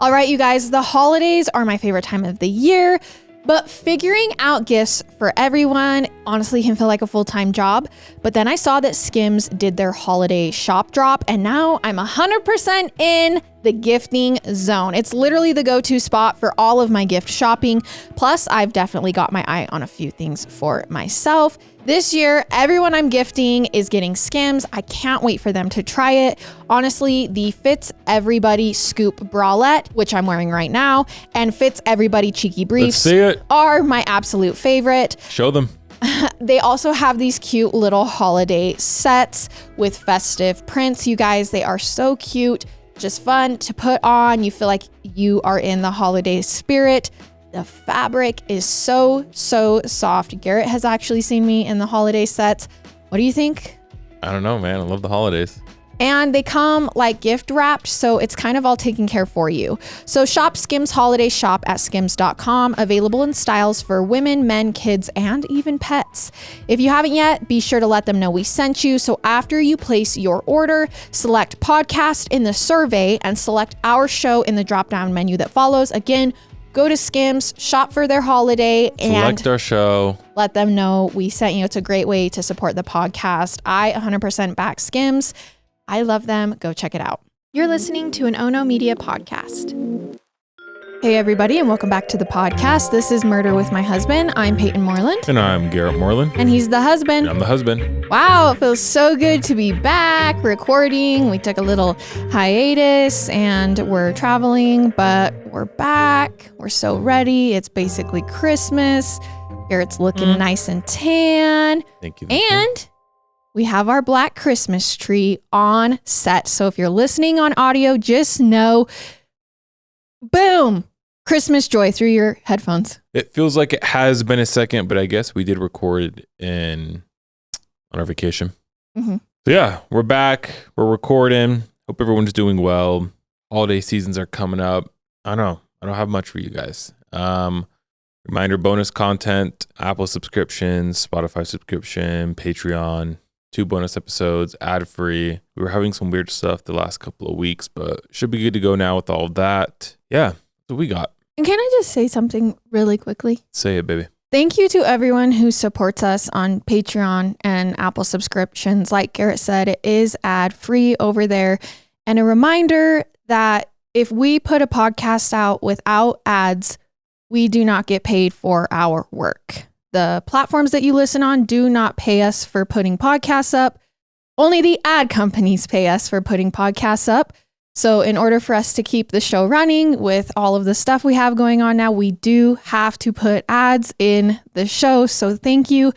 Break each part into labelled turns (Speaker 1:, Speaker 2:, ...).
Speaker 1: All right, you guys, the holidays are my favorite time of the year, but figuring out gifts for everyone honestly can feel like a full-time job. But then I saw that Skims did their holiday shop drop, and now I'm 100% in the gifting zone. It's literally the go-to spot for all of my gift shopping. Plus, I've definitely got my eye on a few things for myself. This year, everyone I'm gifting is getting Skims. I can't wait for them to try it. Honestly, the Fits Everybody Scoop Bralette, which I'm wearing right now, and Fits Everybody Cheeky Briefs are my absolute favorite.
Speaker 2: Show them.
Speaker 1: They also have these cute little holiday sets with festive prints. You guys, they are so cute, just fun to put on. You feel like you are in the holiday spirit. The fabric is so soft. Garrett has actually seen me in the holiday sets. What do you think?
Speaker 2: I don't know, man. I love the holidays.
Speaker 1: And they come like gift wrapped, so it's kind of all taken care for you. So shop Skims Holiday Shop at skims.com, available in styles for women, men, kids, and even pets. If you haven't yet, be sure to let them know we sent you. So after you place your order, select podcast in the survey and select our show in the drop-down menu that follows. Again, go to Skims, shop for their holiday, and
Speaker 2: select our show. Let
Speaker 1: them know we sent you. It's a great way to support the podcast. I 100% back Skims. I love them. Go check it out. You're listening to an Ono Media podcast. Hey, everybody, and welcome back to the podcast. This is Murder with My Husband. I'm Payton Moreland.
Speaker 2: And I'm Garrett Moreland.
Speaker 1: And he's the husband.
Speaker 2: And I'm the husband.
Speaker 1: Wow, it feels so good to be back recording. We took a little hiatus and we're traveling, but we're back. We're so ready. It's basically Christmas. Garrett's looking nice and tan.
Speaker 2: Thank you.
Speaker 1: And we have our black Christmas tree on set. So if you're listening on audio, just know, boom, Christmas joy through your headphones.
Speaker 2: It feels like it has been a second, but I guess we did record on our vacation.
Speaker 1: Mm-hmm.
Speaker 2: So yeah, we're back. We're recording. Hope everyone's doing well. Holiday seasons are coming up. I don't have much for you guys. Reminder, bonus content, Apple subscriptions, Spotify subscription, Patreon. 2 bonus episodes, ad-free. We were having some weird stuff the last couple of weeks, but should be good to go now with all of that. Yeah, that's what we got.
Speaker 1: And can I just say something really quickly?
Speaker 2: Say it, baby.
Speaker 1: Thank you to everyone who supports us on Patreon and Apple subscriptions. Like Garrett said, it is ad-free over there. And a reminder that if we put a podcast out without ads, we do not get paid for our work. The platforms that you listen on do not pay us for putting podcasts up. Only the ad companies pay us for putting podcasts up. So in order for us to keep the show running with all of the stuff we have going on now, we do have to put ads in the show. So thank you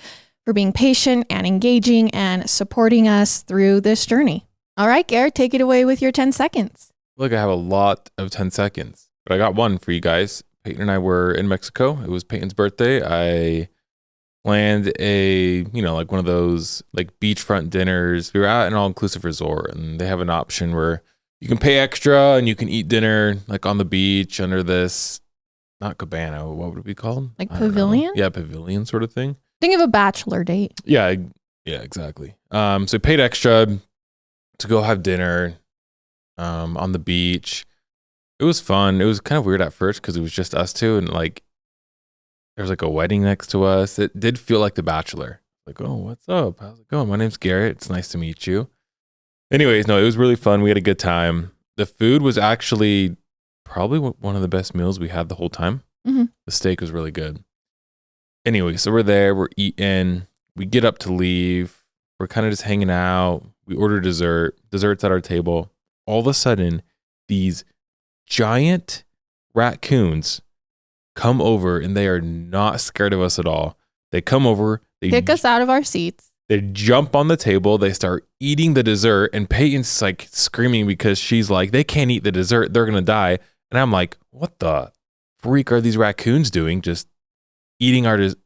Speaker 1: for being patient and engaging and supporting us through this journey. All right, Garrett, take it away with your 10 seconds.
Speaker 2: Look, I have a lot of 10 seconds, but I got one for you guys. Peyton and I were in Mexico. It was Peyton's birthday. I planned like one of those like beachfront dinners. We were at an all-inclusive resort, and they have an option where you can pay extra and you can eat dinner like on the beach under this, not cabana, what would it be called?
Speaker 1: Like pavilion?
Speaker 2: Yeah, pavilion sort of thing.
Speaker 1: Think of a bachelor date.
Speaker 2: Yeah, exactly. So I paid extra to go have dinner on the beach. It was fun. It was kind of weird at first because it was just us two, and like there was like a wedding next to us. It did feel like The Bachelor. Like, oh, what's up? How's it going? My name's Garrett. It's nice to meet you. Anyways, no, it was really fun. We had a good time. The food was actually probably one of the best meals we had the whole time.
Speaker 1: Mm-hmm.
Speaker 2: The steak was really good. Anyway, so we're there. We're eating. We get up to leave. We're kind of just hanging out. We order desserts at our table. All of a sudden, these giant raccoons come over, and they are not scared of us at all. They come over, they
Speaker 1: kick us out of our seats.
Speaker 2: They jump on the table, they start eating the dessert, and Peyton's like screaming because she's like, they can't eat the dessert, they're gonna die. And I'm like, what the freak are these raccoons doing? Just eating our dessert.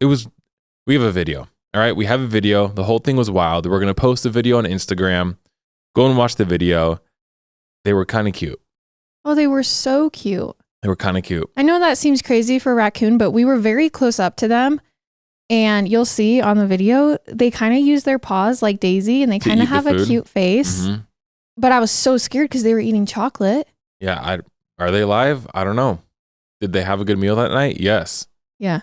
Speaker 2: We have a video. All right, we have a video. The whole thing was wild. We're gonna post the video on Instagram. Go and watch the video. They were kind of cute.
Speaker 1: Oh, they were so cute.
Speaker 2: They were kind of cute.
Speaker 1: I know that seems crazy for a raccoon, but we were very close up to them. And you'll see on the video, they kind of use their paws like Daisy, and they kind of have a cute face.
Speaker 2: Mm-hmm.
Speaker 1: But I was so scared because they were eating chocolate.
Speaker 2: Yeah, Are they alive? I don't know. Did they have a good meal that night? Yes.
Speaker 1: Yeah.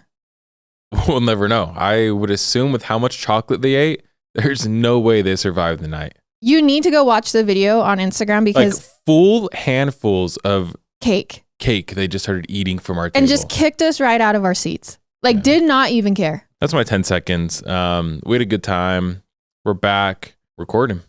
Speaker 2: We'll never know. I would assume with how much chocolate they ate, there's no way they survived the night.
Speaker 1: You need to go watch the video on Instagram because
Speaker 2: like full handfuls of
Speaker 1: cake
Speaker 2: they just started eating from our table.
Speaker 1: And just kicked us right out of our seats. Like did not even care.
Speaker 2: That's my 10 seconds. We had a good time. We're back recording.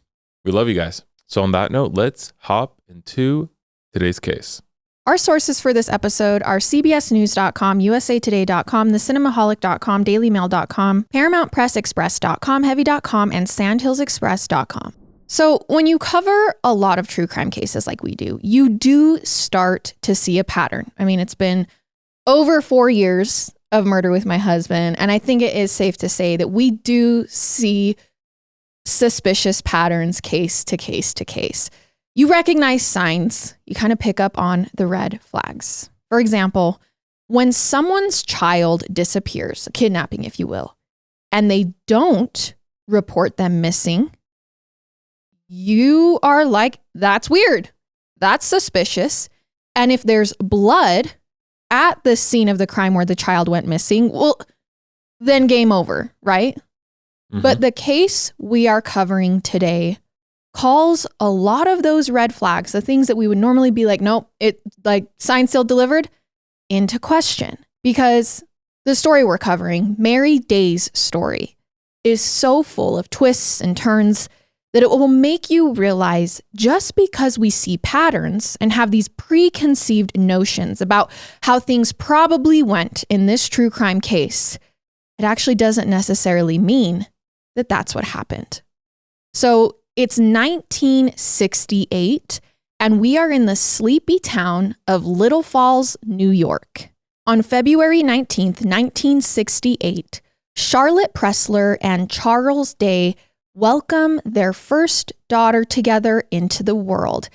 Speaker 2: We love you guys. So on that note, let's hop into today's case.
Speaker 1: Our sources for this episode are cbsnews.com, usatoday.com, thecinemaholic.com, dailymail.com, paramountpressexpress.com, heavy.com, and sandhillsexpress.com. So when you cover a lot of true crime cases like we do, you do start to see a pattern. I mean, it's been over 4 years of Murder with My Husband, and I think it is safe to say that we do see suspicious patterns case to case to case. You recognize signs, you kind of pick up on the red flags. For example, when someone's child disappears, a kidnapping if you will, and they don't report them missing, you are like, that's weird. That's suspicious. And if there's blood at the scene of the crime where the child went missing, well, then game over, right? Mm-hmm. But the case we are covering today calls a lot of those red flags, the things that we would normally be like, nope, it like signed, sealed, delivered, into question. Because the story we're covering, Mary Day's story, is so full of twists and turns that it will make you realize just because we see patterns and have these preconceived notions about how things probably went in this true crime case, it actually doesn't necessarily mean that that's what happened. So it's 1968, and we are in the sleepy town of Little Falls, New York. On February 19th, 1968, Charlotte Pressler and Charles Day welcome their first daughter together into the world,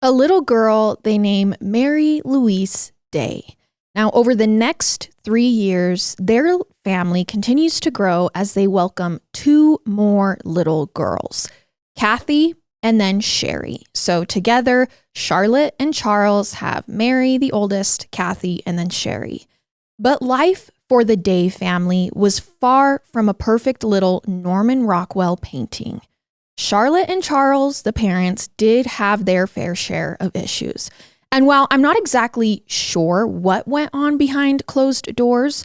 Speaker 1: a little girl they name Mary Louise Day. Now, over the next 3 years, their family continues to grow as they welcome 2 more little girls, Kathy and then Sherry. So together, Charlotte and Charles have Mary, the oldest, Kathy, and then Sherry. But life for the Day family was far from a perfect little Norman Rockwell painting. Charlotte and Charles, the parents, did have their fair share of issues. And while I'm not exactly sure what went on behind closed doors,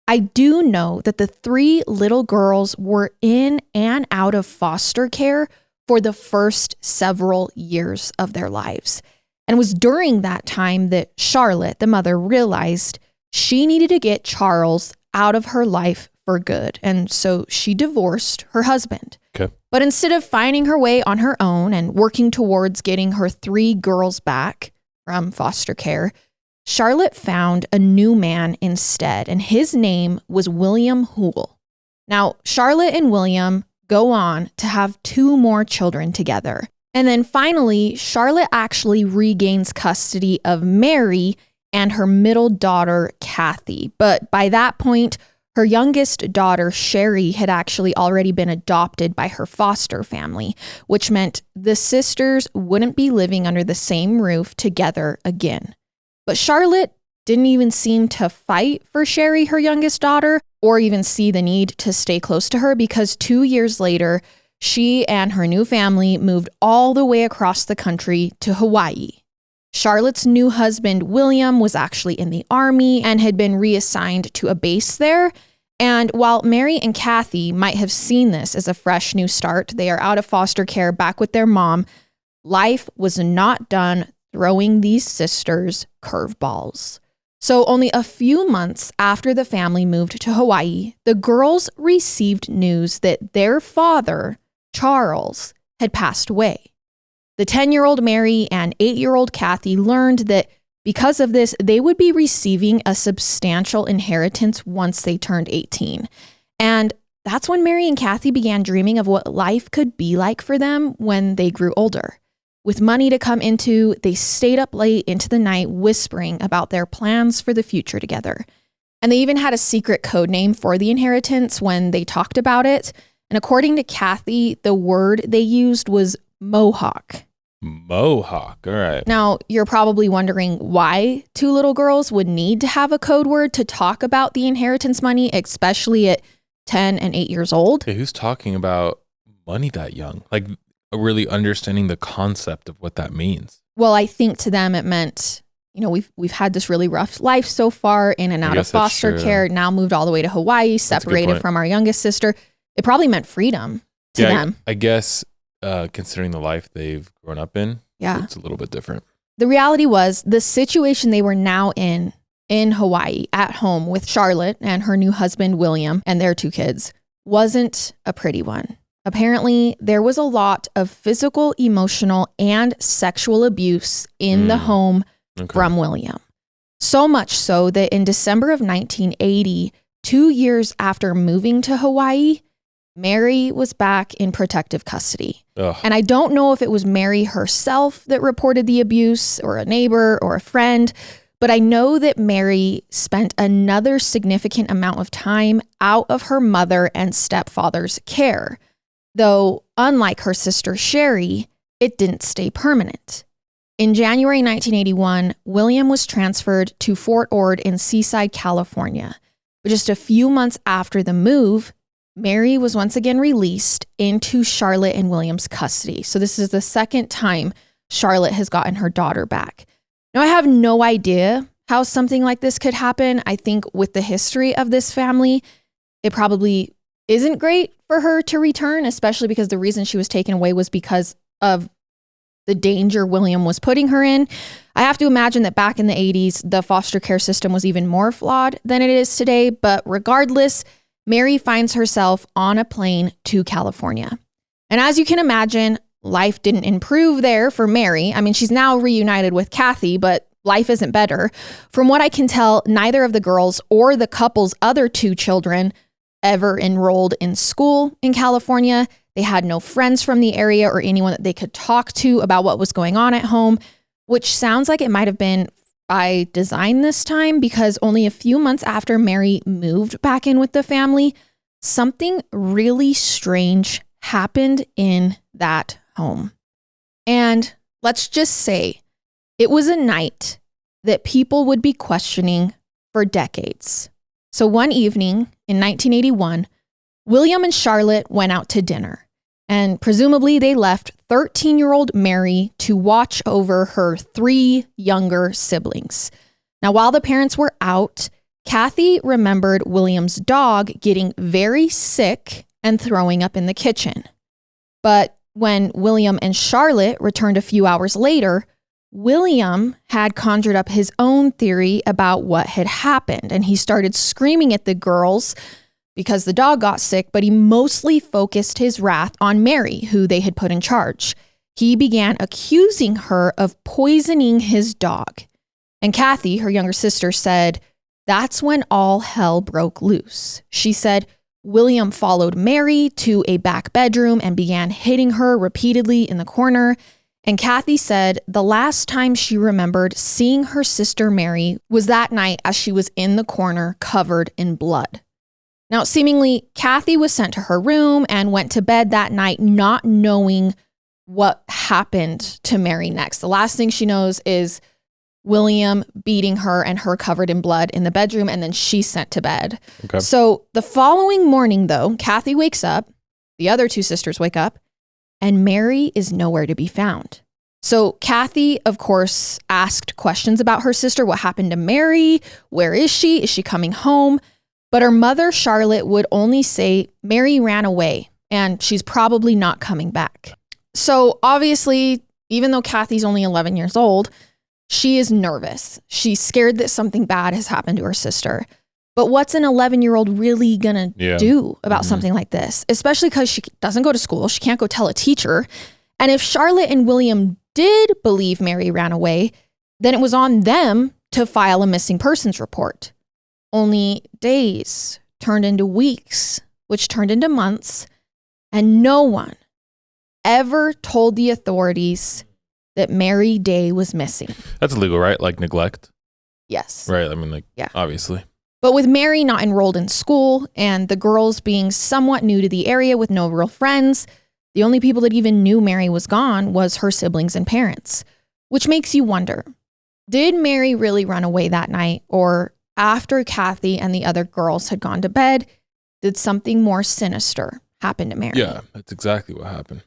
Speaker 1: I do know that the 3 little girls were in and out of foster care for the first several years of their lives. And it was during that time that Charlotte, the mother, realized she needed to get Charles out of her life for good. And so she divorced her husband. Okay. But instead of finding her way on her own and working towards getting her 3 girls back from foster care, Charlotte found a new man instead, and his name was William Hoole. Now, Charlotte and William go on to have 2 more children together. And then finally, Charlotte actually regains custody of Mary and her middle daughter, Kathy. But by that point, her youngest daughter, Sherry, had actually already been adopted by her foster family, which meant the sisters wouldn't be living under the same roof together again. But Charlotte didn't even seem to fight for Sherry, her youngest daughter, or even see the need to stay close to her, because 2 years later, she and her new family moved all the way across the country to Hawaii. Charlotte's new husband, William, was actually in the Army and had been reassigned to a base there. And while Mary and Kathy might have seen this as a fresh new start, they are out of foster care, back with their mom, life was not done throwing these sisters curveballs. So only a few months after the family moved to Hawaii, the girls received news that their father, Charles, had passed away. The 10-year-old Mary and 8-year-old Kathy learned that because of this, they would be receiving a substantial inheritance once they turned 18. And that's when Mary and Kathy began dreaming of what life could be like for them when they grew older. With money to come into, they stayed up late into the night whispering about their plans for the future together. And they even had a secret code name for the inheritance when they talked about it. And according to Kathy, the word they used was Mohawk.
Speaker 2: Mohawk. All right.
Speaker 1: Now, you're probably wondering why two little girls would need to have a code word to talk about the inheritance money, especially at 10 and 8 years old.
Speaker 2: Okay, who's talking about money that young? Like really understanding the concept of what that means.
Speaker 1: Well, I think to them it meant, we've had this really rough life so far, in and out of foster care, now moved all the way to Hawaii, separated from our youngest sister. It probably meant freedom to them.
Speaker 2: I guess considering the life they've grown up in, it's a little bit different.
Speaker 1: The reality was the situation they were now in Hawaii at home with Charlotte and her new husband, William, and their 2 kids wasn't a pretty one. Apparently, there was a lot of physical, emotional, and sexual abuse in the home from William. So much so that in December of 1980, 2 years after moving to Hawaii, Mary was back in protective custody.
Speaker 2: Ugh.
Speaker 1: And I don't know if it was Mary herself that reported the abuse or a neighbor or a friend, but I know that Mary spent another significant amount of time out of her mother and stepfather's care. Though, unlike her sister Sherry, it didn't stay permanent. In January 1981, William was transferred to Fort Ord in Seaside, California. But just a few months after the move, Mary was once again released into Charlotte and William's custody. So this is the second time Charlotte has gotten her daughter back. Now, I have no idea how something like this could happen. I think with the history of this family, it probably isn't great for her to return, especially because the reason she was taken away was because of the danger William was putting her in. I have to imagine that back in the 80s, the foster care system was even more flawed than it is today. But regardless, Mary finds herself on a plane to California. And as you can imagine, life didn't improve there for Mary. I mean, she's now reunited with Kathy, but life isn't better. From what I can tell, neither of the girls or the couple's other 2 children ever enrolled in school in California. They had no friends from the area or anyone that they could talk to about what was going on at home, which sounds like it might have been by design this time, because only a few months after Mary moved back in with the family, something really strange happened in that home. And let's just say it was a night that people would be questioning for decades. So one evening in 1981, William and Charlotte went out to dinner, and presumably they left 13-year-old Mary to watch over her 3 younger siblings. Now, while the parents were out, Kathy remembered William's dog getting very sick and throwing up in the kitchen. But when William and Charlotte returned a few hours later, William had conjured up his own theory about what had happened, and he started screaming at the girls because the dog got sick, but he mostly focused his wrath on Mary, who they had put in charge. He began accusing her of poisoning his dog. And Kathy, her younger sister, said that's when all hell broke loose. She said William followed Mary to a back bedroom and began hitting her repeatedly in the corner. And Kathy said the last time she remembered seeing her sister Mary was that night as she was in the corner covered in blood. Now, seemingly, Kathy was sent to her room and went to bed that night not knowing what happened to Mary next. The last thing she knows is William beating her and her covered in blood in the bedroom, and then she's sent to bed. Okay. So the following morning, though, Kathy wakes up, the other 2 sisters wake up, and Mary is nowhere to be found. So Kathy, of course, asked questions about her sister. What happened to Mary? Where is she? Is she coming home? But her mother, Charlotte, would only say Mary ran away and she's probably not coming back. So obviously, even though Kathy's only 11 years old, she is nervous. She's scared that something bad has happened to her sister. But what's an 11-year-old really going to do about something like this? Especially because she doesn't go to school. She can't go tell a teacher. And if Charlotte and William did believe Mary ran away, then it was on them to file a missing persons report. Only days turned into weeks, which turned into months, and no one ever told the authorities that Mary Day was missing.
Speaker 2: That's illegal, right? Like neglect?
Speaker 1: Yes.
Speaker 2: Right. I mean, obviously.
Speaker 1: But with Mary not enrolled in school and the girls being somewhat new to the area with no real friends, The only people that even knew Mary was gone was her siblings and parents, which makes you wonder, did Mary really run away that night? Or after Kathy and the other girls had gone to bed, did something more sinister happen to Mary?
Speaker 2: Yeah, that's exactly what happened.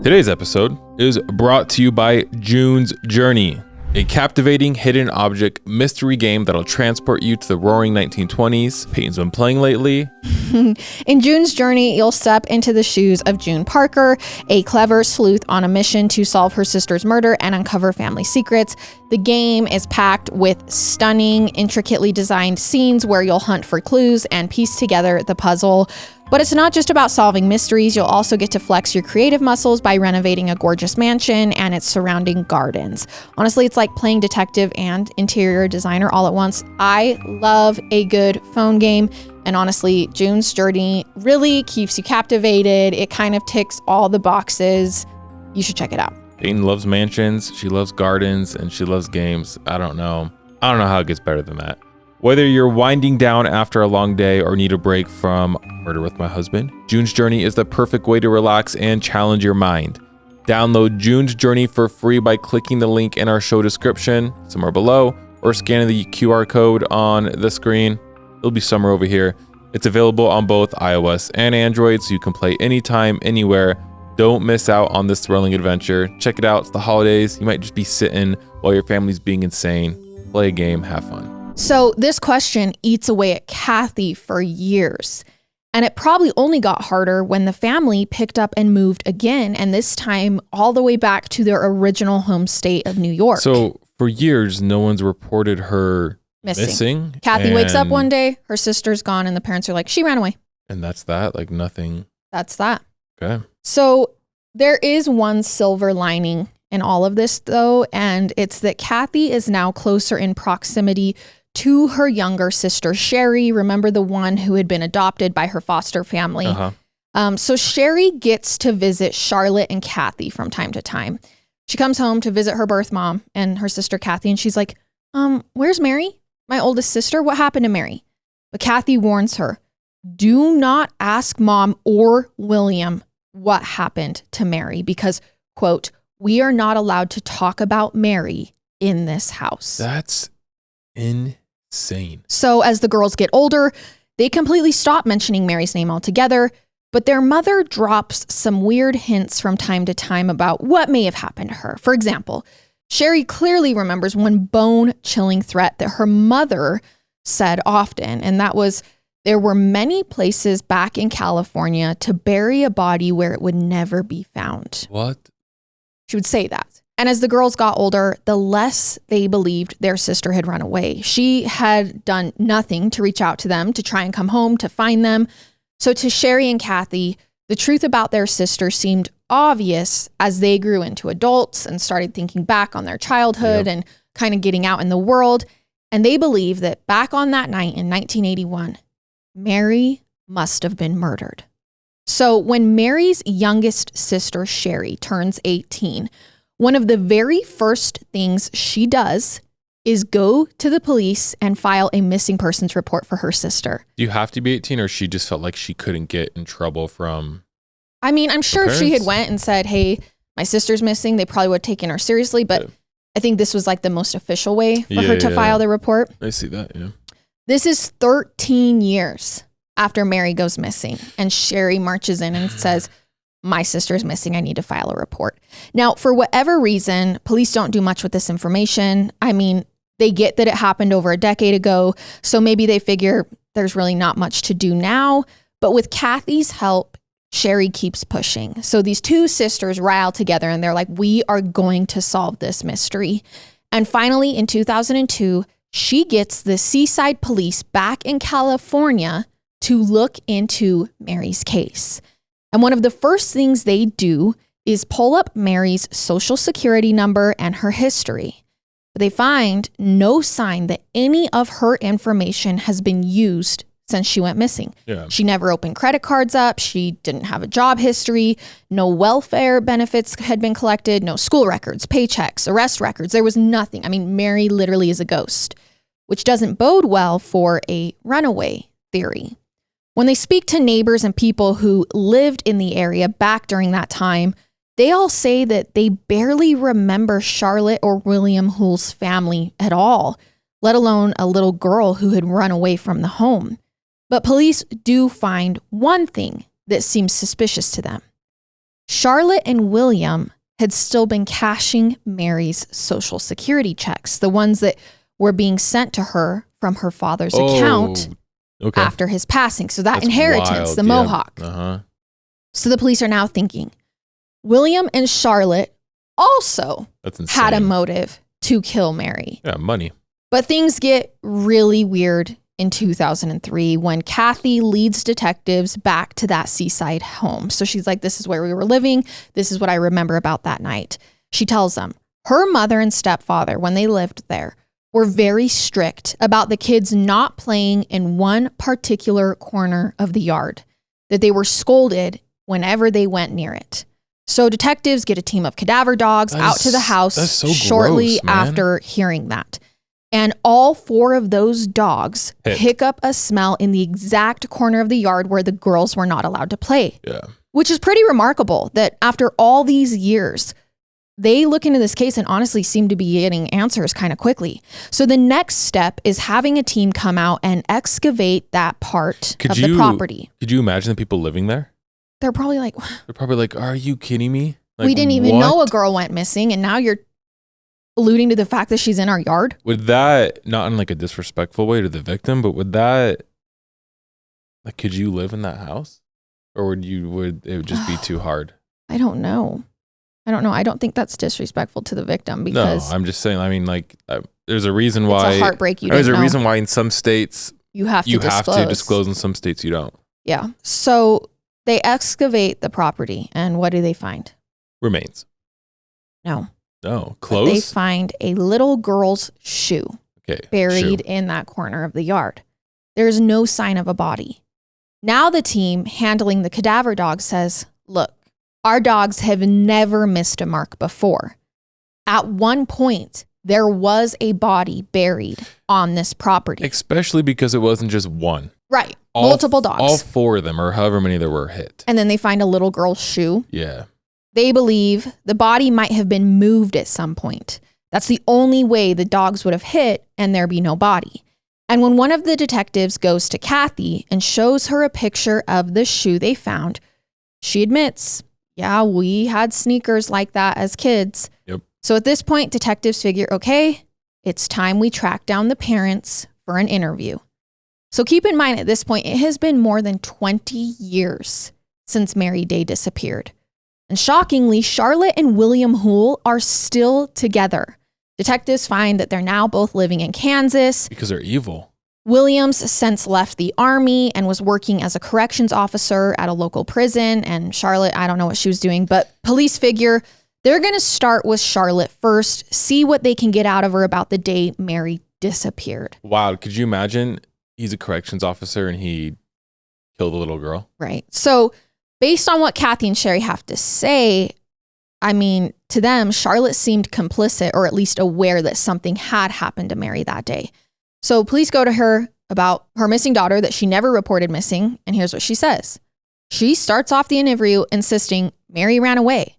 Speaker 2: Today's episode is brought to you by June's Journey, a captivating hidden object mystery game that'll transport you to the roaring 1920s. Peyton's been playing lately.
Speaker 1: In June's Journey, you'll step into the shoes of June Parker, a clever sleuth on a mission to solve her sister's murder and uncover family secrets. The game is packed with stunning, intricately designed scenes where you'll hunt for clues and piece together the puzzle. But it's not just about solving mysteries. You'll also get to flex your creative muscles by renovating a gorgeous mansion and its surrounding gardens. Honestly, it's like playing detective and interior designer all at once. I love a good phone game. And honestly, June's Journey really keeps you captivated. It kind of ticks all the boxes. You should check it out.
Speaker 2: Peyton loves mansions, she loves gardens, and she loves games. I don't know how it gets better than that. Whether you're winding down after a long day or need a break from Murder with My Husband, June's Journey is the perfect way to relax and challenge your mind. Download June's Journey for free by clicking the link in our show description somewhere below or scanning the QR code on the screen. It'll be somewhere over here. It's available on both iOS and Android, so you can play anytime, anywhere. Don't miss out on this thrilling adventure. Check it out. It's the holidays. You might just be sitting while your family's being insane. Play a game, have fun.
Speaker 1: So this question eats away at Kathy for years. And it probably only got harder when the family picked up and moved again, and this time all the way back to their original home state of New York.
Speaker 2: So for years, no one's reported her missing.
Speaker 1: Kathy wakes up one day, her sister's gone, and the parents are like, she ran away.
Speaker 2: And that's that, like nothing.
Speaker 1: That's that.
Speaker 2: Okay.
Speaker 1: So there is one silver lining in all of this, though, and it's that Kathy is now closer in proximity to her younger sister, Sherry. Remember the one who had been adopted by her foster family? So Sherry gets to visit Charlotte and Kathy from time to time. She comes home to visit her birth mom and her sister Kathy, and she's like, where's Mary? My oldest sister? What happened to Mary? But Kathy warns her, do not ask Mom or William what happened to Mary because, quote, we are not allowed to talk about Mary in this house.
Speaker 2: That's insane.
Speaker 1: So as the girls get older, they completely stop mentioning Mary's name altogether, but their mother drops some weird hints from time to time about what may have happened to her. For example, Sherry clearly remembers one bone-chilling threat that her mother said often, and that was, there were many places back in California to bury a body where it would never be found.
Speaker 2: What?
Speaker 1: She would say that. And as the girls got older, the less they believed their sister had run away. She had done nothing to reach out to them, to try and come home, to find them. So to Sherry and Kathy, the truth about their sister seemed obvious as they grew into adults and started thinking back on their childhood and kind of getting out in the world. And they believe that back on that night in 1981, Mary must have been murdered. So when Mary's youngest sister, Sherry, turns 18, one of the very first things she does is go to the police and file a missing persons report for her sister.
Speaker 2: Do you have to be 18 or she just felt like she couldn't get in trouble from...
Speaker 1: I mean, I'm sure if she had went and said, hey, my sister's missing, they probably would have taken her seriously. But I think this was like the most official way for her to file the report.
Speaker 2: I see that, yeah.
Speaker 1: This is 13 years after Mary goes missing. And Sherry marches in and says, my sister's missing. I need to file a report. Now, for whatever reason, police don't do much with this information. I mean, they get that it happened over a decade ago. So maybe they figure there's really not much to do now. But with Kathy's help, Sherry keeps pushing. So these two sisters rile together and they're like, we are going to solve this mystery. And finally, in 2002, she gets the Seaside Police back in California to look into Mary's case. And one of the first things they do is pull up Mary's social security number and her history. But they find no sign that any of her information has been used since she went missing.
Speaker 2: Yeah.
Speaker 1: She never opened credit cards up. She didn't have a job history. No welfare benefits had been collected. No school records, paychecks, arrest records. There was nothing. I mean, Mary literally is a ghost, which doesn't bode well for a runaway theory. When they speak to neighbors and people who lived in the area back during that time, they all say that they barely remember Charlotte or William Hull's family at all, let alone a little girl who had run away from the home. But police do find one thing that seems suspicious to them. Charlotte and William had still been cashing Mary's Social Security checks, the ones that were being sent to her from her father's account after his passing. So that's inheritance, wild. The Mohawk. So the police are now thinking, William and Charlotte also had a motive to kill Mary.
Speaker 2: Yeah, money.
Speaker 1: But things get really weird in 2003 when Kathy leads detectives back to that seaside home. So she's like, this is where we were living. This is what I remember about that night. She tells them her mother and stepfather, when they lived there, were very strict about the kids not playing in one particular corner of the yard, that they were scolded whenever they went near it. So detectives get a team of cadaver dogs out to the house shortly after hearing that. And all 4 of those dogs pick up a smell in the exact corner of the yard where the girls were not allowed to play.
Speaker 2: Yeah.
Speaker 1: Which is pretty remarkable that after all these years, they look into this case and honestly seem to be getting answers kind of quickly. So the next step is having a team come out and excavate that part of the property.
Speaker 2: Could you imagine the people living there?
Speaker 1: They're probably like,
Speaker 2: are you kidding me? Like,
Speaker 1: we didn't even know a girl went missing, and now you're alluding to the fact that she's in our yard?
Speaker 2: Would that, not in like a disrespectful way to the victim, but would that, like, could you live in that house? Or would it just be too hard?
Speaker 1: I don't know. I don't think that's disrespectful to the victim because...
Speaker 2: No, I'm just saying, I mean, like, there's a reason why...
Speaker 1: It's a heartbreak
Speaker 2: There's a reason why in some states...
Speaker 1: You have to disclose.
Speaker 2: In some states you don't.
Speaker 1: Yeah. So they excavate the property, and what do they find?
Speaker 2: Remains.
Speaker 1: No.
Speaker 2: Clothes?
Speaker 1: They find a little girl's shoe buried in that corner of the yard. There's no sign of a body. Now the team handling the cadaver dog says, look, our dogs have never missed a mark before. At one point, there was a body buried on this property.
Speaker 2: Especially because it wasn't just one.
Speaker 1: Right. Multiple dogs.
Speaker 2: All 4 of them, or however many there were, hit.
Speaker 1: And then they find a little girl's shoe.
Speaker 2: Yeah.
Speaker 1: They believe the body might have been moved at some point. That's the only way the dogs would have hit and there be no body. And when one of the detectives goes to Kathy and shows her a picture of the shoe they found, she admits, yeah, we had sneakers like that as kids.
Speaker 2: Yep.
Speaker 1: So at this point, detectives figure, okay, it's time we track down the parents for an interview. So keep in mind at this point, it has been more than 20 years since Mary Day disappeared. And shockingly, Charlotte and William Hull are still together. Detectives find that they're now both living in Kansas.
Speaker 2: Because they're evil.
Speaker 1: Williams since left the army and was working as a corrections officer at a local prison. And Charlotte, I don't know what she was doing, but police figure they're going to start with Charlotte first, see what they can get out of her about the day Mary disappeared.
Speaker 2: Wow. Could you imagine he's a corrections officer and he killed a little girl?
Speaker 1: Right. So based on what Kathy and Sherry have to say, I mean, to them, Charlotte seemed complicit or at least aware that something had happened to Mary that day. So police go to her about her missing daughter that she never reported missing. And here's what she says. She starts off the interview insisting Mary ran away.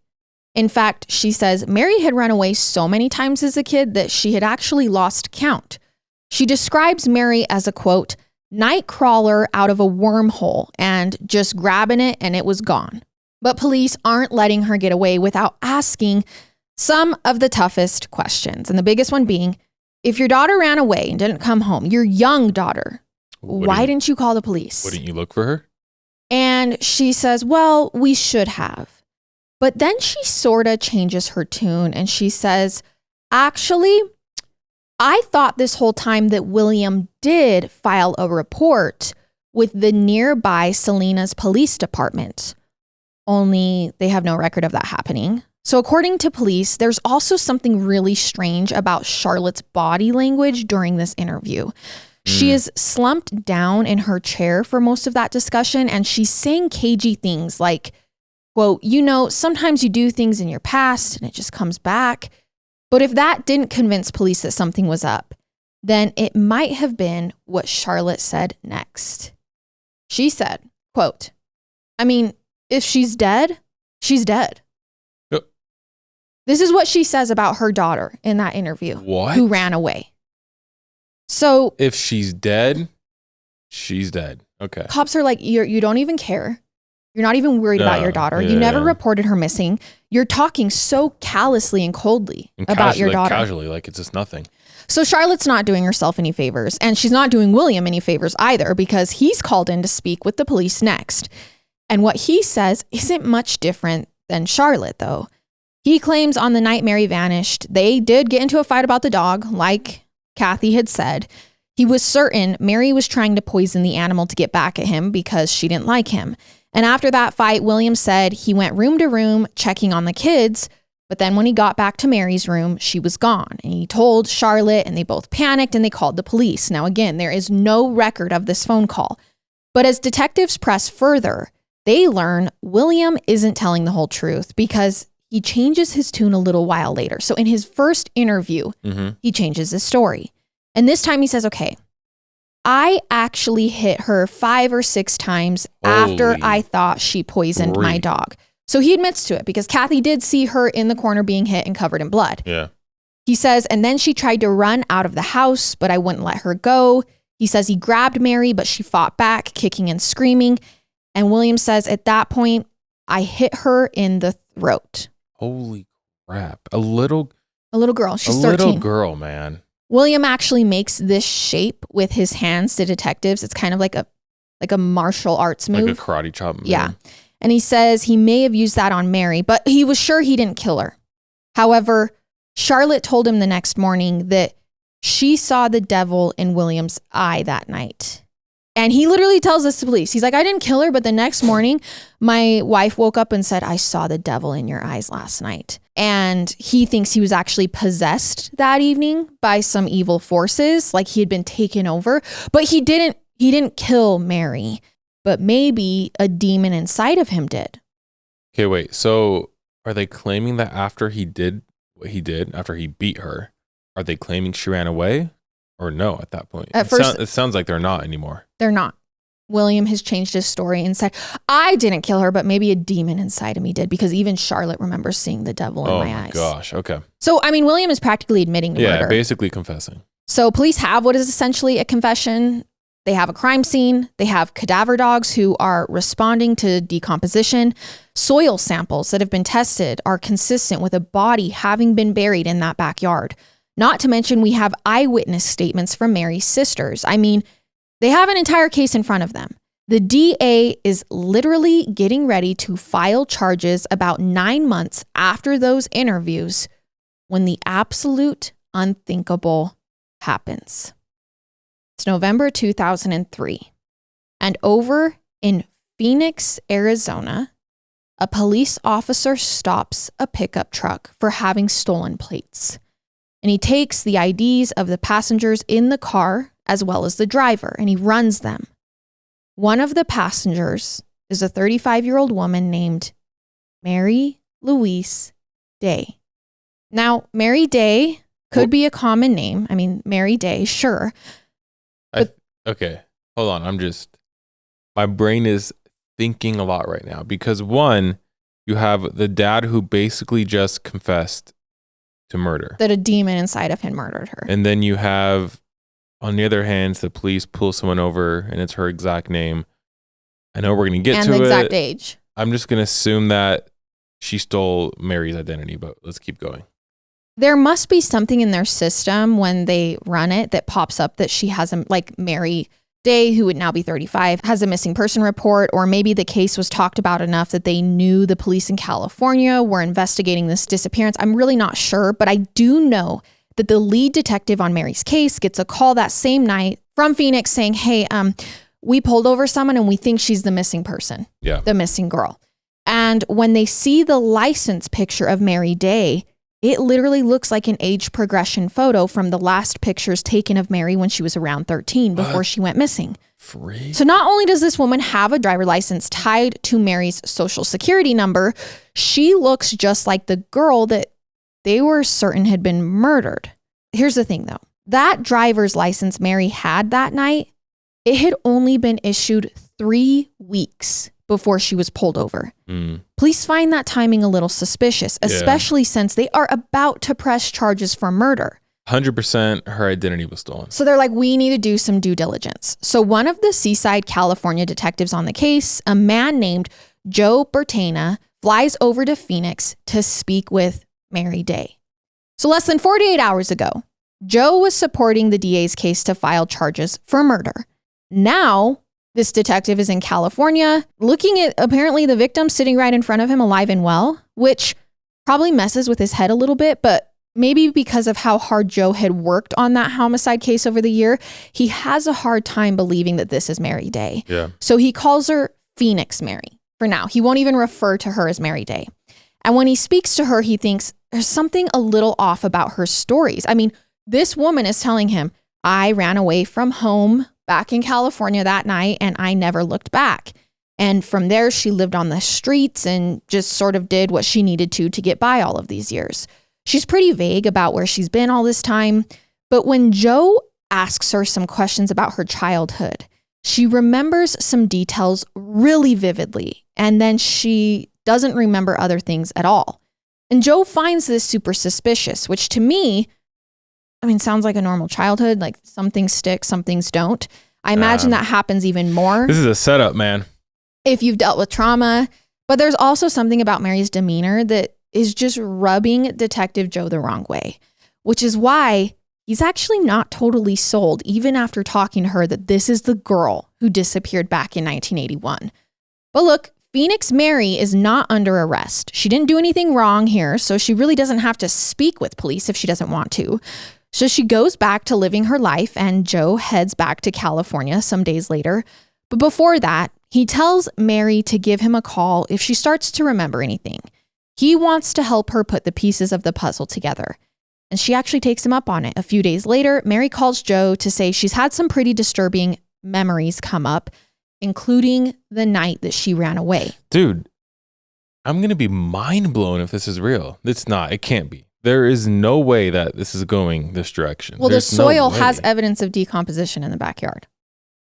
Speaker 1: In fact, she says Mary had run away so many times as a kid that she had actually lost count. She describes Mary as a, quote, night crawler out of a wormhole and just grabbing it and it was gone. But police aren't letting her get away without asking some of the toughest questions. And the biggest one being, if your daughter ran away and didn't come home, your young daughter, why didn't you call the police?
Speaker 2: Wouldn't you look for her?
Speaker 1: And she says, well, we should have. But then she sort of changes her tune and she says, actually, I thought this whole time that William did file a report with the nearby Salinas Police Department. Only they have no record of that happening. So according to police, there's also something really strange about Charlotte's body language during this interview. She is slumped down in her chair for most of that discussion, and she's saying cagey things like, quote, you know, sometimes you do things in your past and it just comes back. But if that didn't convince police that something was up, then it might have been what Charlotte said next. She said, quote, I mean, if she's dead, she's dead.
Speaker 2: Yep.
Speaker 1: This is what she says about her daughter in that interview.
Speaker 2: What?
Speaker 1: Who ran away. So
Speaker 2: if she's dead, she's dead. Okay.
Speaker 1: Cops are like, you don't even care. You're not even worried about your daughter.
Speaker 2: Yeah,
Speaker 1: you never reported her missing. You're talking so callously and coldly about your daughter.
Speaker 2: Casually, like it's just nothing.
Speaker 1: So Charlotte's not doing herself any favors, and she's not doing William any favors either, because he's called in to speak with the police next. And what he says isn't much different than Charlotte, though. He claims on the night Mary vanished, they did get into a fight about the dog, like Kathy had said. He was certain Mary was trying to poison the animal to get back at him because she didn't like him. And after that fight, William said he went room to room checking on the kids, but then when he got back to Mary's room, she was gone. And he told Charlotte, and they both panicked and they called the police. Now, again, there is no record of this phone call. But as detectives press further, they learn William isn't telling the whole truth because he changes his tune a little while later. So in his first interview, he changes his story. And this time he says, okay, I actually hit her 5 or 6 times after I thought she poisoned my dog. So he admits to it because Kathy did see her in the corner being hit and covered in blood.
Speaker 2: Yeah.
Speaker 1: He says, and then she tried to run out of the house, but I wouldn't let her go. He says he grabbed Mary, but she fought back, kicking and screaming. And William says, at that point, I hit her in the throat.
Speaker 2: Holy crap. A little
Speaker 1: girl. She's 13.
Speaker 2: A little girl, man.
Speaker 1: William actually makes this shape with his hands to detectives. It's kind of like a martial arts move.
Speaker 2: Like a karate chop move.
Speaker 1: Yeah. And he says he may have used that on Mary, but he was sure he didn't kill her. However, Charlotte told him the next morning that she saw the devil in William's eye that night. And he literally tells this to police. He's like, I didn't kill her, but the next morning, my wife woke up and said, I saw the devil in your eyes last night. And he thinks he was actually possessed that evening by some evil forces, like he had been taken over. But he didn't kill Mary, but maybe a demon inside of him did.
Speaker 2: Okay, wait. So are they claiming that after he did what he did, after he beat her, are they claiming she ran away? Or no, at that point?
Speaker 1: At first,
Speaker 2: it sounds like they're not anymore.
Speaker 1: They're not. William has changed his story and said, I didn't kill her, but maybe a demon inside of me did, because even Charlotte remembers seeing the devil in my eyes. Oh,
Speaker 2: gosh. Okay.
Speaker 1: So, I mean, William is practically admitting to murder.
Speaker 2: Yeah, basically confessing.
Speaker 1: So police have what is essentially a confession. They have a crime scene. They have cadaver dogs who are responding to decomposition. Soil samples that have been tested are consistent with a body having been buried in that backyard. Not to mention we have eyewitness statements from Mary's sisters. I mean, they have an entire case in front of them. The DA is literally getting ready to file charges about 9 months after those interviews when the absolute unthinkable happens. It's November 2003. And over in Phoenix, Arizona, a police officer stops a pickup truck for having stolen plates. And he takes the IDs of the passengers in the car as well as the driver, and he runs them. One of the passengers is a 35-year-old woman named Mary Louise Day. Now, Mary Day could be a common name. I mean, Mary Day, sure.
Speaker 2: Okay, hold on. My brain is thinking a lot right now because one, you have the dad who basically just confessed to murder.
Speaker 1: That a demon inside of him murdered her.
Speaker 2: And then you have, on the other hand, the police pull someone over and it's her exact name. I know we're going to get to it.
Speaker 1: And the exact age.
Speaker 2: I'm just going to assume that she stole Mary's identity, but let's keep going.
Speaker 1: There must be something in their system when they run it that pops up that she has like Mary Day, who would now be 35, has a missing person report, or maybe the case was talked about enough that they knew the police in California were investigating this disappearance. I'm really not sure, but I do know that the lead detective on Mary's case gets a call that same night from Phoenix saying, hey, we pulled over someone and we think she's the missing person, the missing girl. And when they see the license picture of Mary Day, it literally looks like an age progression photo from the last pictures taken of Mary when she was around 13 before she went missing.
Speaker 2: Freak.
Speaker 1: So not only does this woman have a driver license tied to Mary's social security number, she looks just like the girl that they were certain had been murdered. Here's the thing though. That driver's license Mary had that night It had only been issued 3 weeks before she was pulled over. Police find that timing a little suspicious, especially since they are about to press charges for murder.
Speaker 2: 100% her identity was stolen.
Speaker 1: So they're like, we need to do some due diligence. So one of the Seaside, California detectives on the case, a man named Joe Bertana, flies over to Phoenix to speak with Mary Day. So less than 48 hours ago, Joe was supporting the DA's case to file charges for murder. Now, this detective is in California looking at apparently the victim sitting right in front of him alive and well, which probably messes with his head a little bit, but maybe because of how hard Joe had worked on that homicide case over the year, he has a hard time believing that this is Mary Day.
Speaker 2: Yeah.
Speaker 1: So he calls her Phoenix Mary for now. He won't even refer to her as Mary Day. And when he speaks to her, he thinks there's something a little off about her stories. I mean, this woman is telling him, I ran away from home back in California that night and I never looked back. And from there, she lived on the streets and just sort of did what she needed to get by all of these years. She's pretty vague about where she's been all this time. But when Joe asks her some questions about her childhood, she remembers some details really vividly. And then she doesn't remember other things at all. And Joe finds this super suspicious, which to me, I mean, sounds like a normal childhood. Like some things stick, some things don't. I imagine that happens even more.
Speaker 2: This is a setup, man.
Speaker 1: If you've dealt with trauma. But there's also something about Mary's demeanor that is just rubbing Detective Joe the wrong way, which is why he's actually not totally sold, even after talking to her, that this is the girl who disappeared back in 1981. But look, Phoenix Mary is not under arrest. She didn't do anything wrong here, so she really doesn't have to speak with police if she doesn't want to. So she goes back to living her life, and Joe heads back to California some days later. But before that, he tells Mary to give him a call if she starts to remember anything. He wants to help her put the pieces of the puzzle together. And she actually takes him up on it. A few days later, Mary calls Joe to say she's had some pretty disturbing memories come up, including the night that she ran away.
Speaker 2: Dude, I'm going to be mind blown if this is real. It's not. It can't be. There is no way that this is going this direction.
Speaker 1: Well, the soil has evidence of decomposition in the backyard.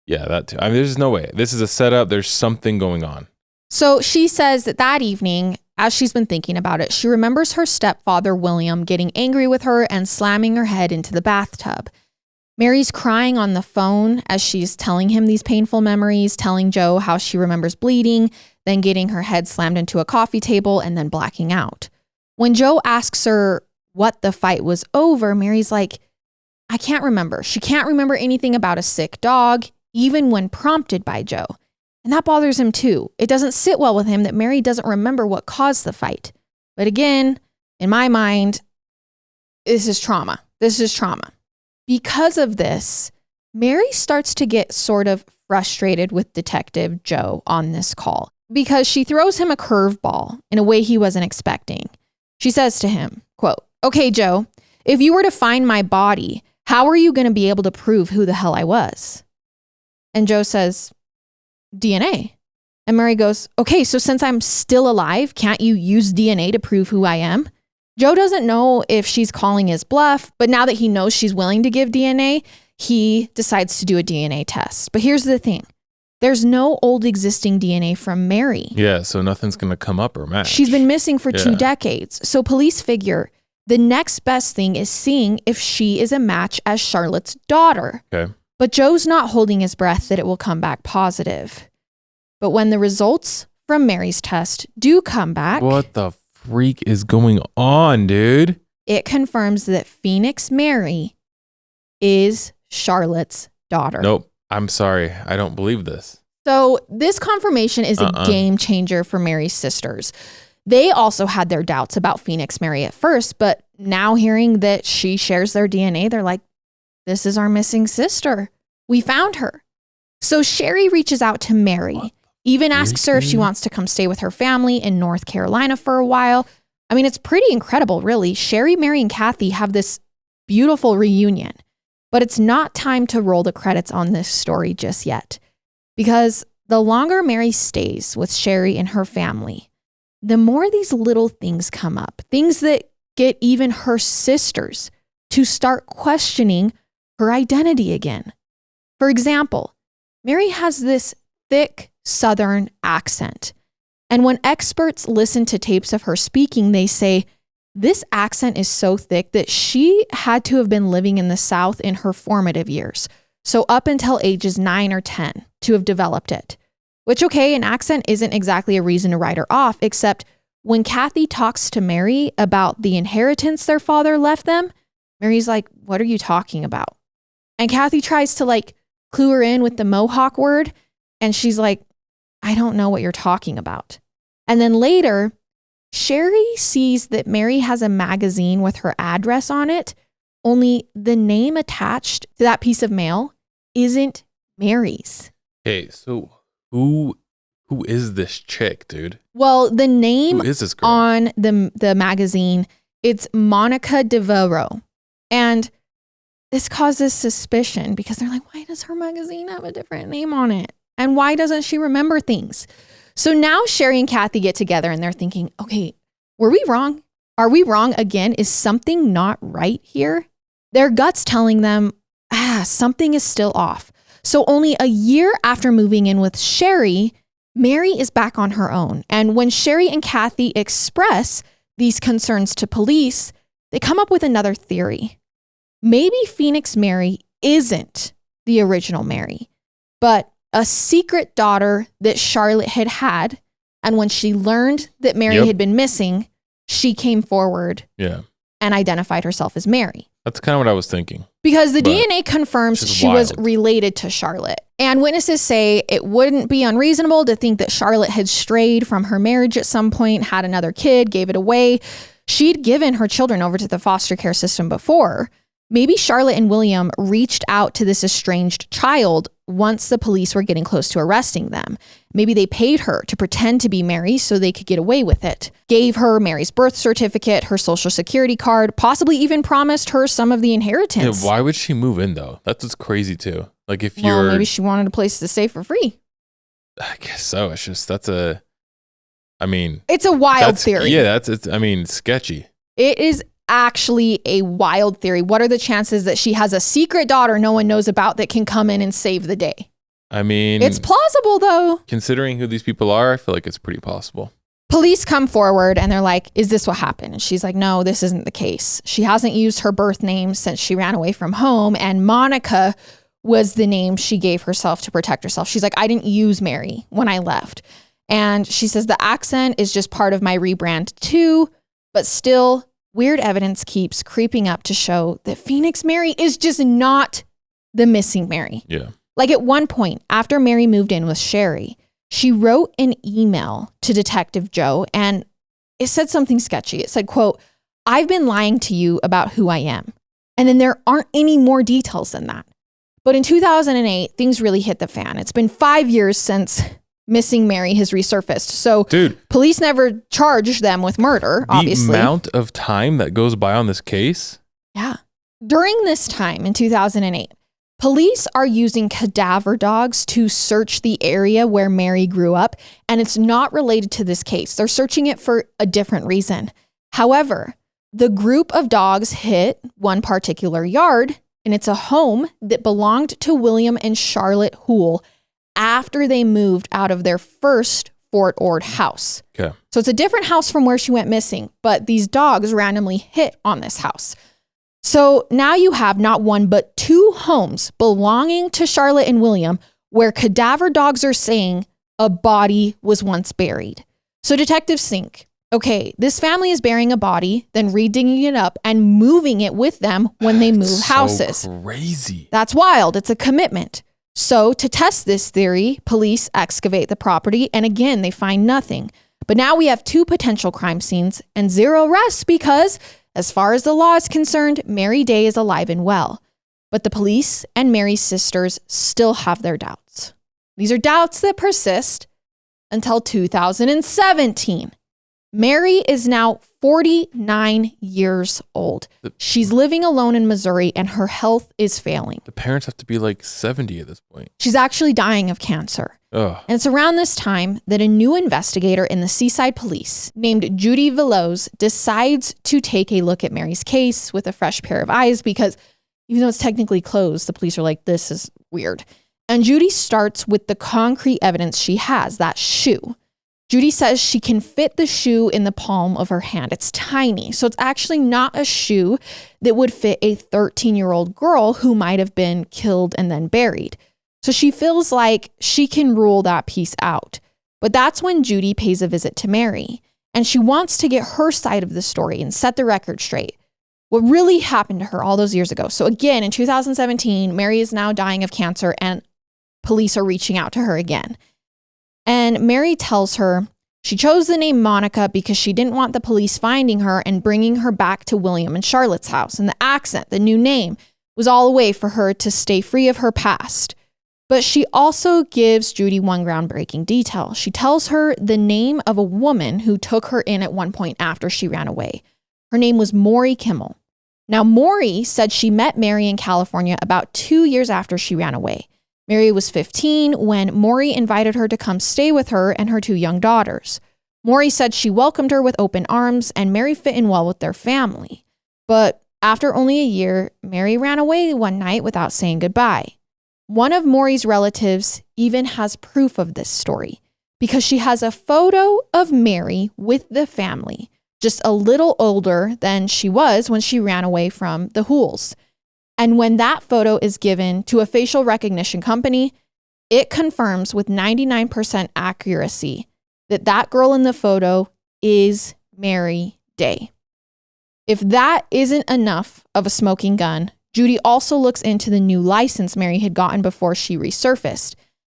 Speaker 2: Yeah, that too. I mean, there's no way. This is a setup. There's something going on.
Speaker 1: So she says that evening, as she's been thinking about it, she remembers her stepfather, William, getting angry with her and slamming her head into the bathtub. Mary's crying on the phone as she's telling him these painful memories, telling Joe how she remembers bleeding, then getting her head slammed into a coffee table and then blacking out. When Joe asks her what the fight was over, Mary's like, I can't remember. She can't remember anything about a sick dog, even when prompted by Joe. And that bothers him too. It doesn't sit well with him that Mary doesn't remember what caused the fight. But again, in my mind, this is trauma. This is trauma. Because of this, Mary starts to get sort of frustrated with Detective Joe on this call because she throws him a curveball in a way he wasn't expecting. She says to him, quote, okay, Joe, if you were to find my body, how are you going to be able to prove who the hell I was? And Joe says, DNA. And Mary goes, okay, so since I'm still alive, can't you use DNA to prove who I am? Joe doesn't know if she's calling his bluff, but now that he knows she's willing to give DNA, he decides to do a DNA test. But here's the thing. There's no old existing DNA from Mary.
Speaker 2: Yeah, so nothing's going to come up or match.
Speaker 1: She's been missing for 2 decades. So police figure the next best thing is seeing if she is a match as Charlotte's daughter.
Speaker 2: Okay.
Speaker 1: But Joe's not holding his breath that it will come back positive. But when the results from Mary's test do come back...
Speaker 2: What the freak is going on, dude?
Speaker 1: It confirms that Phoenix Mary is Charlotte's daughter.
Speaker 2: Nope. I'm sorry. I don't believe this.
Speaker 1: So this confirmation is a game changer for Mary's sisters. They also had their doubts about Phoenix Mary at first, but now hearing that she shares their DNA, they're like, this is our missing sister. We found her. So Sherry reaches out to Mary, even asks her if she wants to come stay with her family in North Carolina for a while. I mean, it's pretty incredible, really. Sherry, Mary, and Kathy have this beautiful reunion, but it's not time to roll the credits on this story just yet, because the longer Mary stays with Sherry and her family, the more these little things come up, things that get even her sisters to start questioning her identity again. For example, Mary has this thick Southern accent. And when experts listen to tapes of her speaking, they say this accent is so thick that she had to have been living in the South in her formative years. So up until ages 9 or 10 to have developed it. Which, okay, an accent isn't exactly a reason to write her off, except when Kathy talks to Mary about the inheritance their father left them, Mary's like, what are you talking about? And Kathy tries to like clue her in with the Mohawk word. And she's like, I don't know what you're talking about. And then later, Sherry sees that Mary has a magazine with her address on it, only the name attached to that piece of mail isn't Mary's.
Speaker 2: Okay, so who is this chick, dude?
Speaker 1: Well, the name
Speaker 2: who is this girl?
Speaker 1: On the magazine, it's Monica Devereaux. And this causes suspicion because they're like, why does her magazine have a different name on it? And why doesn't she remember things? So now Sherry and Kathy get together and they're thinking, okay, were we wrong? Are we wrong again? Is something not right here? Their gut's telling them, something is still off. So only a year after moving in with Sherry, Mary is back on her own. And when Sherry and Kathy express these concerns to police, they come up with another theory. Maybe Phoenix Mary isn't the original Mary, but a secret daughter that Charlotte had. And when she learned that Mary had been missing, she came forward and identified herself as Mary.
Speaker 2: That's kind of what I was thinking.
Speaker 1: Because the DNA confirms she was related to Charlotte. And witnesses say it wouldn't be unreasonable to think that Charlotte had strayed from her marriage at some point, had another kid, gave it away. She'd given her children over to the foster care system before. Maybe Charlotte and William reached out to this estranged child once the police were getting close to arresting them. Maybe they paid her to pretend to be Mary so they could get away with it. Gave her Mary's birth certificate, her social security card, possibly even promised her some of the inheritance.
Speaker 2: Yeah, why would she move in though? That's what's crazy too. Like if
Speaker 1: maybe she wanted a place to stay for free.
Speaker 2: I guess so. It's just, it's a
Speaker 1: wild theory.
Speaker 2: Yeah, sketchy.
Speaker 1: It is actually a wild theory. What are the chances that she has a secret daughter no one knows about that can come in and save the day? It's plausible though.
Speaker 2: Considering who these people are, I feel like it's pretty possible.
Speaker 1: Police come forward and they're like, is this what happened? And she's like, no, this isn't the case. She hasn't used her birth name since she ran away from home. And Monica was the name she gave herself to protect herself. She's like, I didn't use Mary when I left. And she says the accent is just part of my rebrand too, but still weird evidence keeps creeping up to show that Phoenix Mary is just not the missing Mary.
Speaker 2: Yeah.
Speaker 1: Like at one point, after Mary moved in with Sherry, she wrote an email to Detective Joe and it said something sketchy. It said, quote, I've been lying to you about who I am. And then there aren't any more details than that. But in 2008, things really hit the fan. It's been 5 years since missing Mary has resurfaced. So police never charged them with murder, obviously.
Speaker 2: The amount of time that goes by on this case?
Speaker 1: Yeah. During this time in 2008, police are using cadaver dogs to search the area where Mary grew up, and it's not related to this case. They're searching it for a different reason. However, the group of dogs hit one particular yard, and it's a home that belonged to William and Charlotte Houle after they moved out of their first Fort Ord house.
Speaker 2: Okay.
Speaker 1: So it's a different house from where she went missing, but these dogs randomly hit on this house. So now you have not one, but 2 homes belonging to Charlotte and William where cadaver dogs are saying a body was once buried. So detectives think, okay, this family is burying a body, then redigging it up and moving it with them when they move houses.
Speaker 2: So crazy.
Speaker 1: That's wild. It's a commitment. So to test this theory, police excavate the property and again, they find nothing. But now we have 2 potential crime scenes and 0 arrests because as far as the law is concerned, Mary Day is alive and well. But the police and Mary's sisters still have their doubts. These are doubts that persist until 2017. Mary is now 49 years old. She's living alone in Missouri and her health is failing.
Speaker 2: The parents have to be like 70 at this point.
Speaker 1: She's actually dying of cancer.
Speaker 2: Ugh.
Speaker 1: And it's around this time that a new investigator in the Seaside Police named Judy Veloz decides to take a look at Mary's case with a fresh pair of eyes because even though it's technically closed, the police are like, this is weird. And Judy starts with the concrete evidence she has, that shoe. Judy says she can fit the shoe in the palm of her hand. It's tiny. So it's actually not a shoe that would fit a 13-year-old girl who might have been killed and then buried. So she feels like she can rule that piece out. But that's when Judy pays a visit to Mary. And she wants to get her side of the story and set the record straight. What really happened to her all those years ago. So again, in 2017, Mary is now dying of cancer and police are reaching out to her again. And Mary tells her she chose the name Monica because she didn't want the police finding her and bringing her back to William and Charlotte's house. And the accent, the new name, was all a way for her to stay free of her past. But she also gives Judy one groundbreaking detail. She tells her the name of a woman who took her in at one point after she ran away. Her name was Maury Kimmel. Now, Maury said she met Mary in California about 2 years after she ran away. Mary was 15 when Maury invited her to come stay with her and her 2 young daughters. Maury said she welcomed her with open arms and Mary fit in well with their family. But after only a year, Mary ran away one night without saying goodbye. One of Maury's relatives even has proof of this story because she has a photo of Mary with the family, just a little older than she was when she ran away from the Hools. And when that photo is given to a facial recognition company, it confirms with 99% accuracy that that girl in the photo is Mary Day. If that isn't enough of a smoking gun, Judy also looks into the new license Mary had gotten before she resurfaced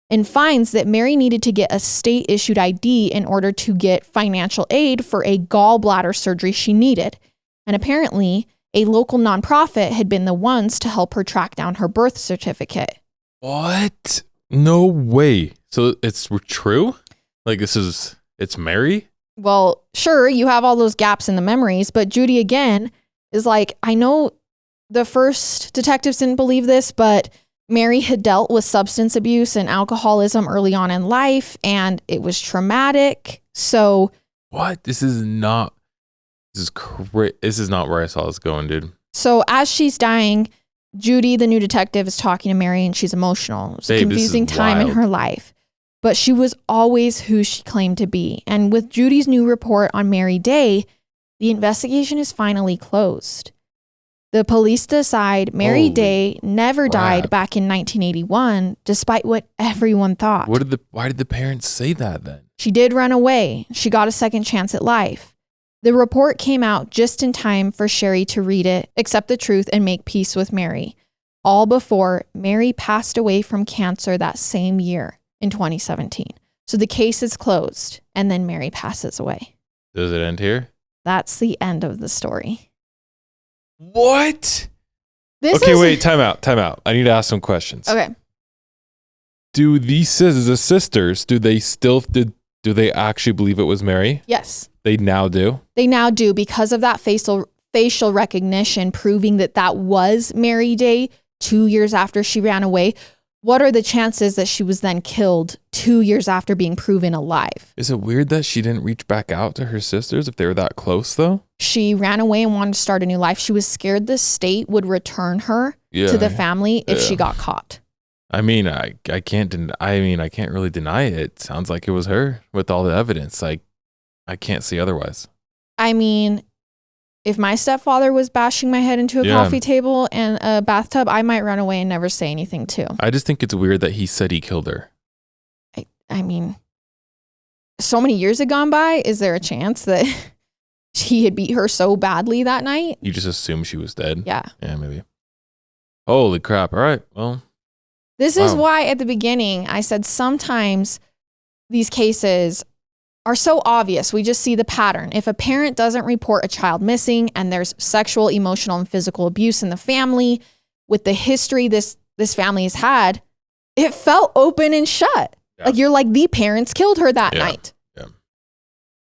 Speaker 1: and finds that Mary needed to get a state-issued ID in order to get financial aid for a gallbladder surgery she needed. And apparently, a local nonprofit had been the ones to help her track down her birth certificate.
Speaker 2: What? No way. So it's true? Like it's Mary?
Speaker 1: Well, sure, you have all those gaps in the memories, but Judy again is like, I know the first detectives didn't believe this, but Mary had dealt with substance abuse and alcoholism early on in life, and it was traumatic. So
Speaker 2: what? This is not where I saw this going, dude.
Speaker 1: So as she's dying, Judy, the new detective, is talking to Mary and she's emotional. It was a confusing time in her life, but she was always who she claimed to be. And with Judy's new report on Mary Day, the investigation is finally closed. The police decide Mary Day never died back in 1981, despite what everyone thought.
Speaker 2: Why did the parents say that then?
Speaker 1: She did run away. She got a second chance at life. The report came out just in time for Sherry to read it, accept the truth, and make peace with Mary, all before Mary passed away from cancer that same year in 2017. So the case is closed, and then Mary passes away.
Speaker 2: Does it end here?
Speaker 1: That's the end of the story.
Speaker 2: What? Wait, time out. I need to ask some questions.
Speaker 1: Okay.
Speaker 2: Do the sisters, do they actually believe it was Mary?
Speaker 1: Yes.
Speaker 2: They now do?
Speaker 1: They now do because of that facial recognition proving that was Mary Day 2 years after she ran away. What are the chances that she was then killed 2 years after being proven alive?
Speaker 2: Is it weird that she didn't reach back out to her sisters if they were that close, though?
Speaker 1: She ran away and wanted to start a new life. She was scared the state would return her to the family if she got caught.
Speaker 2: I mean, I can't really deny it. It sounds like it was her with all the evidence. Like, I can't see otherwise.
Speaker 1: I mean, if my stepfather was bashing my head into a coffee table and a bathtub, I might run away and never say anything too.
Speaker 2: I just think it's weird that he said he killed her.
Speaker 1: I mean, so many years had gone by. Is there a chance that he had beat her so badly that night?
Speaker 2: You just assume she was dead?
Speaker 1: Yeah.
Speaker 2: Yeah, maybe. Holy crap. All right. Well.
Speaker 1: This is why at the beginning I said sometimes these cases are so obvious. We just see the pattern. If a parent doesn't report a child missing and there's sexual, emotional, and physical abuse in the family, with the history this family has had, it felt open and shut. Yeah. Like you're like, the parents killed her that night. Yeah.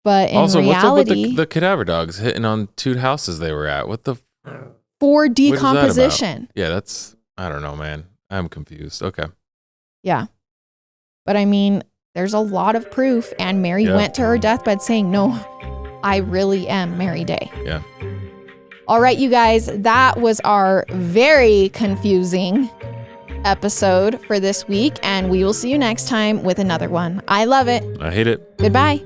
Speaker 1: But in reality, what's up with
Speaker 2: the cadaver dogs hitting on 2 houses they were at? What the?
Speaker 1: For decomposition.
Speaker 2: Yeah, I don't know, man. I'm confused. Okay.
Speaker 1: Yeah. But I mean, there's a lot of proof, and Mary went to her deathbed saying, no, I really am Mary Day.
Speaker 2: Yeah.
Speaker 1: All right, you guys, that was our very confusing episode for this week, and we will see you next time with another one. I love it.
Speaker 2: I hate it.
Speaker 1: Goodbye.